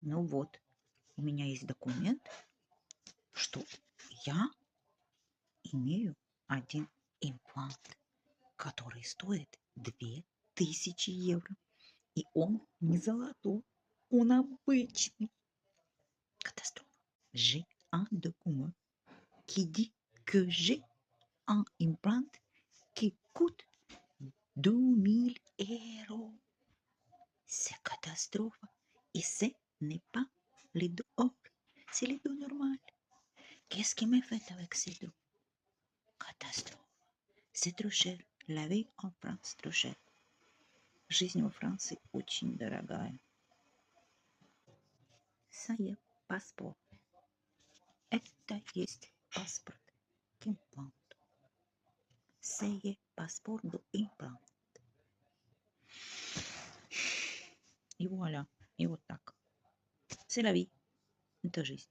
Ну вот, у меня есть документ, что я имею один имплант, который стоит 2000 евро. И он не золотой, он обычный. Катастрофа. J'ai un document qui dit que j'ai un implant qui coûte 2000 euros. C'est catastrophe. Et ce n'est pas les dos or, c'est les dos normal. Qu'est-ce que me fait avec ces dos? Catastrophe. C'est trop cher. La vie en France trop cher. Жизнь во Франции очень дорогая. Ça y est, паспорт. Это есть паспорт к импланту. Ça y est, паспорт до импланта. И вуаля. И вот так. C'est la vie. Это жизнь.